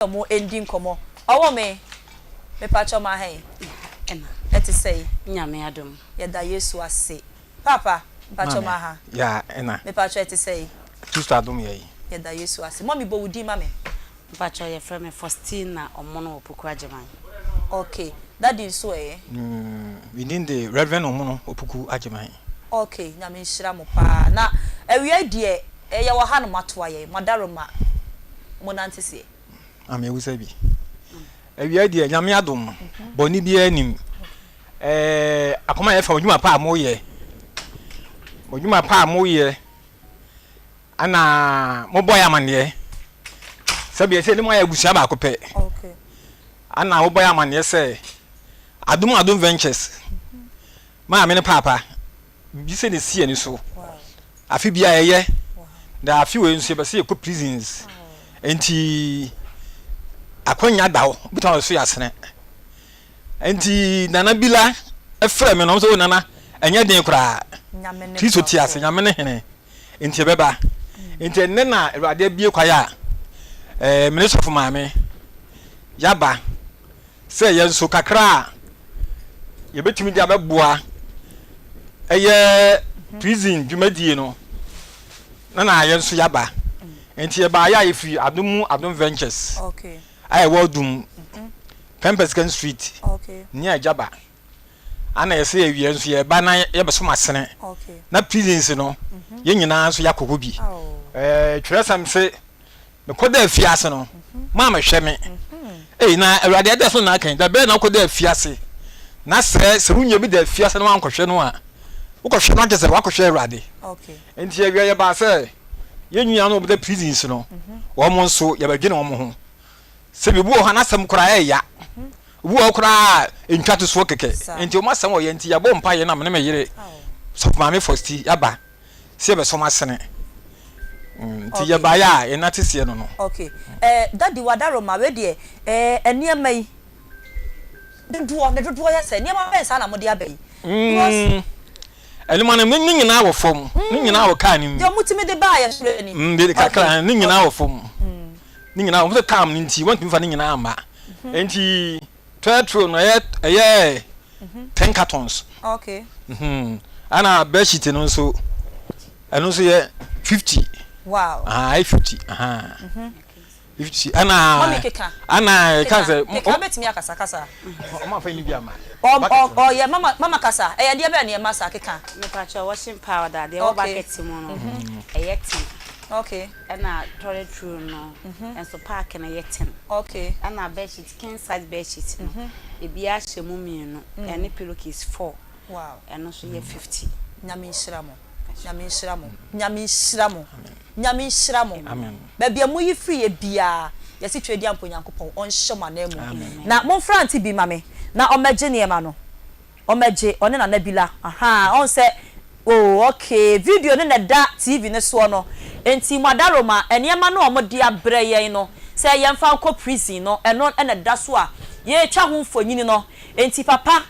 mo ending komo owo me pacho ma hen Emma eti say nyame Adom yeda Yesu ase papa pacho ma ha ya ena me pacho eti say Sister Adom ye yeda Yesu ase mommy bo wudi ma me pacho ye frame me Faustina Omono Opuku Ajeman. Okay, that is so within the Reverend Omono Opuku Ajeman. Okay, nyame nhira mo pa na ewie de ye wo ha no mato aye madaroma monante se Ame wusa bi ewie de nyame Adom boni bi anim akoma ye fa odwuma pa amoye odwuma pa amoye ana mo boy amane sabi ese ni mo ya gusia ba kope okay ana wo boy amane se Adom Ventures ma me ne papa bi se ne sie ni so afi bia ye da afi we nso be se ko prisons enti akonya dawo bitan so yasene enti nana bila efre me no so nana enya den kura kristo ti ase nyame ne hene enti beba enti ne na awade bie kwaya me so fo maame yaba se ye nso kakra ye betimi dia beboa eye prison dwumadie no na ye nso yaba enti ye ba ya ifi Adom Ventures okay I wodum Pempescan Street okay near Jaba ana ye se awie nso ye ba na ye beso masene okay na prisons no ye nyina nso yakogo bi twresam se me koda afiase no ma ma hwe me na awade ade so na kan da be na koda afiase na se hunye bi da afiase no ankohwe no a ukohwe no agese wakohwe awade okay enti awie ye ba se ye nyua no be da prisons no wo mo nso ye badwene wo mo ho se bi bu ho na sam kura ya bu ho kura entwato so keke enti o masam wo ye enti ya bo mpa ye na me me yire so ma me fosti yaba se be so masene enti ye ba ya ye na tese no no okay daddy wadaroma we de eniema yi dodo ya se eniema ben sa na mo de abai elima na me nyina wo fom ni nyina wo ka ni yo mutimi de ba ya sure ni de kakra ni nyina wo fom ni nyina wo kam ni nti want me fa ni nyina amba enti tetro no ye 10 cartons okay ana bedsheet no so eno so ye 50 wow 50 50 ana kan say ka betimi akasa kasa o ma fa ni bia ma oh yeah mama kasa e de be na e masa keka me pacho washing powder de o bucket mo no eyeti okay na toilet roll no enso park na yeti okay na bedsheet king size bedsheet no e bia hyemu mienu ene pillowcase 4 wow eno so ye 50 nyame nshiramo nyame nshiramo amen ba bia mu yi free e bia yesi twedi ampo nyankopon on hyema na mu na mon franti bi mame na omeje ne ma no omeje one na nabila on se oh okay video ne na da tv ne so no enti madaroma enema na omode abre yen no se yemfa nko prison no eno na da so a ye twa ho mfonyini no enti papa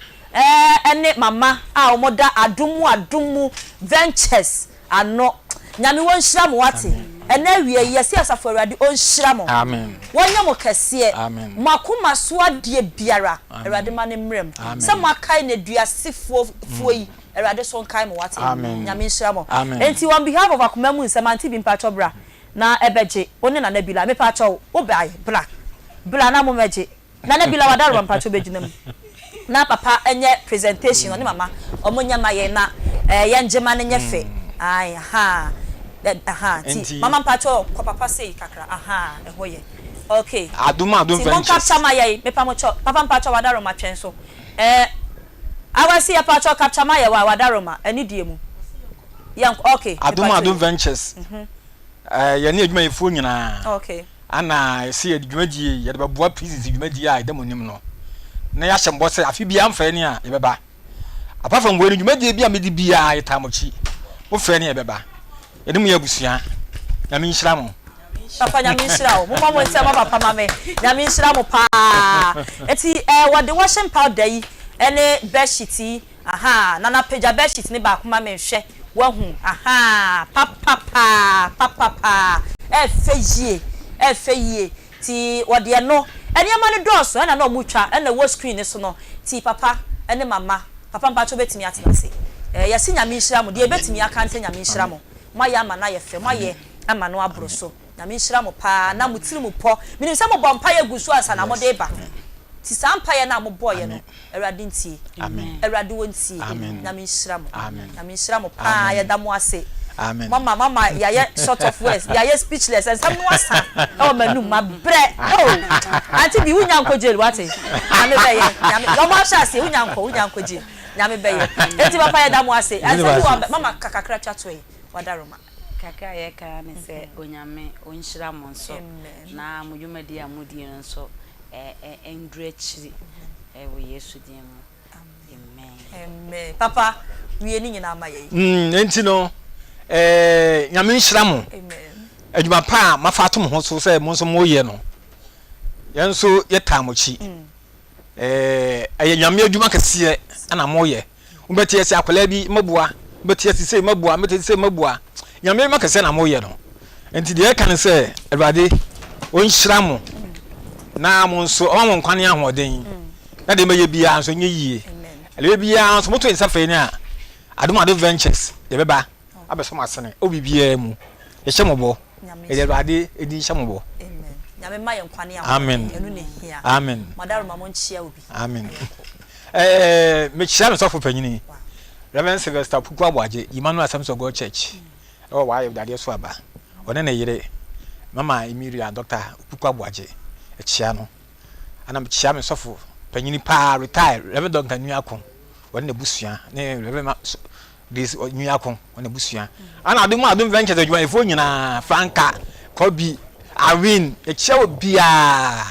ene mama a omoda Adom Ventures ano nyame won hyira mo wate ena wie yesi asafo awade on hyira mo amen wonya mo kase amen makoma so ade biara awade ma ne mrem se mo akai na duasefo yi awade so nkai mo wate nyame hyira mo enti on behalf of Akoma mu nsamanti bi mpacho bra na ebeje one na nabila me pacho wo bai bra na mo meje na nabila wadaro mpacho begina mu na papa enye presentation on mama omonya maye na yenjema ne nyefe ai ti mama mpacho kwa papa say kakra ehoye okay Adom Ventures mon capture maye me papa mpacho wadaro ma twen so awasi ya pacho capture maye wadaro ma ani die mu yan okay Adom Ventures ye ne adwuma yefo nyina okay ana se adwumadie ye de beboa prisons adwumadie a demonim no na ya hyembo se afi bia mfa ni a ye beba apart from we adwumadie bia me di bia ye tamochi wo fe ni ye beba ye dem ye abusua nyame nhyira mo papa nyame nhyira wo mo mama nse ma papa mame nyame nhyira mo pa eti wode washing powder yi ene bedsheet nana page bedsheet ni ba kuma me hwe wahu papa efeyie ti wode no ene ma ne dɔɔso na na ɔmutwa na wo screen ne so no ti papa ene mama papa mpa cho betimi atena se yesi nyame nhira mo de betimi aka nte nyame nhira mo moya ama na ye fe moye ama no abro so nyame nhira mo pa na mutiri mo pɔ minim se mo bɔ mpa ye gusu asa na mo de ba ti sa mpa ye na mo bɔ ye no awurade ntie awurade wontie nyame nhira mo nyame nhira mo pa ye da mo ase amen mama ya short of words ya speechless and some no asa o manu ma bre oh anti bi unya nkojel wate nyame be ye nyame o ma sha se unya nkojel nyame be ye enti papa ya da mo ase and mama kakakra twato yi wadaroma kaka ye ka ne se onyame onhyira mo nso na mudwumadi amudi nso endrechiri wo Yesu din mu amen papa wie ni nyina ma ye enti no nyame nhira mo amen adwuma pa mafa atom ho so se mo nso mo ye no yen so ye tamochi aye nyame adwuma kese ana mo ye umbeti ese akwala bi mabua umbeti ese se mabua umbeti se mabua nyame ma kese na mo ye no enti de kan se awurade o nhira mo na mo nso o mo nkwane ahoden na de meye bia nso nye yie ele bia nso moto insafe ni a Adom Ventures de beba abesom asene obibia mu ye hyemobo ele awurade edi hyemobo amen nyame ma ye nkwane ahoden enu ne hia amen madaroma mo nchia obi amen me chia no sofo panyini Reverend Sylvester Puku Abwaje Emmanuel Assemblies of God Church o wa ye dade so aba one na yire mama Emiria Dr. Puku Abwaje e chia no ana me chia me sofo panyini pa retire Reverend Dr. Nuakon one na busua ne Reverend this Nuakon one na busua ana Adom Ventures adwuma efo nyina Franka Kobi Awin e chia obia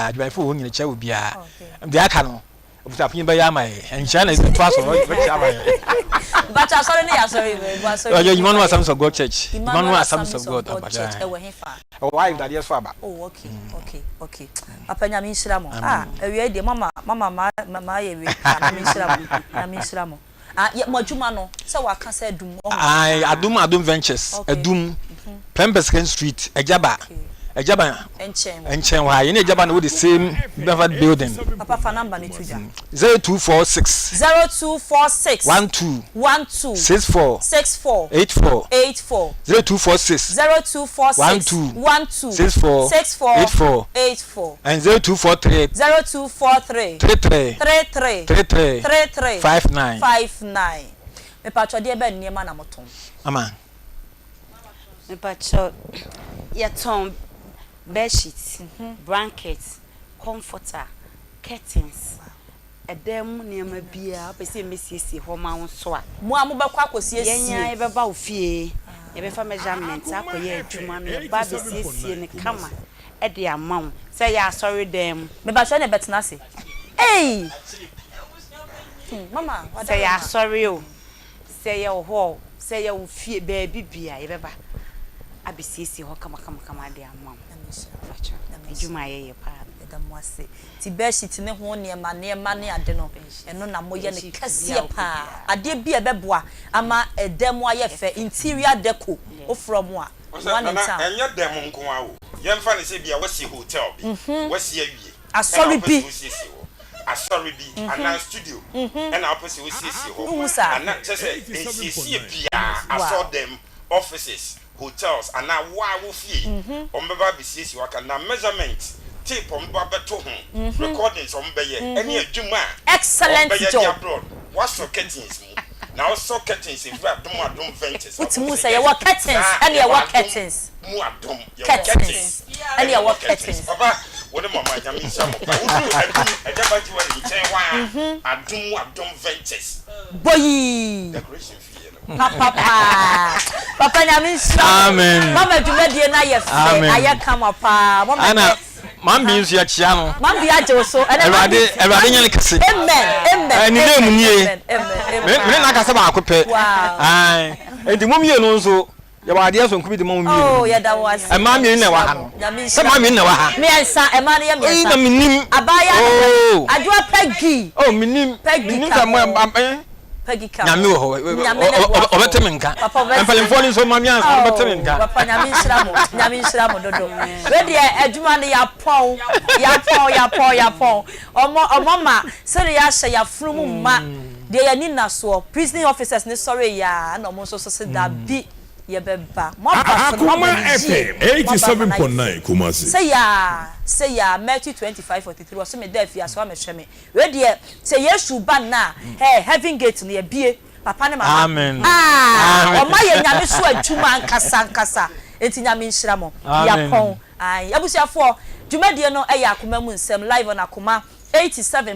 adwuma efo nyina chia obia de aka no obutapin ba ya mai encha na to aso but sorry ne ya sorry but sorry you Emmanuel Assemblies of God Church Emmanuel Assemblies of God Church e we hefa why that yes for aba oh okay papa nyame nhira mo ewie de mama ye we nyame nhira mo mo adwuma no se wa ka se adum Adom Ventures adum Pembersken Street Ejaba enchen wa ye ne Ejaba na the same Beverly building papa fa number ni tuja 0246 12 64 84 0246 12 64 and 0243 33 59 me pacho de be niema na moton ama me pacho ya tom bedsheets blankets comforter curtains edem niema bia pese mesiesie ho ma won a mo amobekwa akosiesie yenya ebeba ofie ebefa measurement akoye adwuma no ba besiesie ne kama ede amam say ya sorry dem me ba sha ne betena se hey mama say ya sorry o say ya ho say ya ofie ba bibia ebeba abesiesie ho kama de amam adwuma ye pa da mo ase ti bedsheet ne ho niema ne ade no eno na moye ne kase pa ade bia beboa ama edem aye fe interior deco o from a one in town enya dem nko a wo yemfa ne se bia wasi hotel bi wasi awie asori bi ana studio na opese wasi ho ana chese ensiesie bia asor dem offices hotels and now why will fee ombeba bisiesi waka na measurement tape omba beto ho recordings ombeye any adwuma excellent job what's your curtains now so curtains if Adom Ventures what mu say your curtains and your curtains mu Adom your curtains and your curtains papa what the mama jam in some ejaba ji wa nchen wa Adom Ventures boy decoration fee Papa nyame amen mama dwumadie na ye fe aye kama pa mama ana mambi nsu ya chia no mambi aje so Erade nyane kase amen ni name nie me na kase ba akope ai enti momie no nso ya ba ade so nkubi de momie oh ya da was e mambi na wa ha no se mambi na wa ha me ensa e ma na ye me ensa na minim abaya adwa pegi oh minim pegi sa mo pagika nyame ho obeteme nka empalemfo ni so mami ansa obeteme nka papa nyame nshira mo dodo we de adwuma ne ya pon omo ma se ya hye ya funu ma de ya ni na so prison officers ne sorry ya na omo so se da bi ye beba mo ba Akoma FM 87.9 Kumasi say ya Matthew 25:43 was me there fi aso amehwe me we de say Yesu ba na heaven gate ne bie papa ne mama amen o ma ye nyame so adwuma nkasa enti nyame nhyira mo ya pon abusiafo dwumadie no ya Akoma mu nsem live on Akoma 87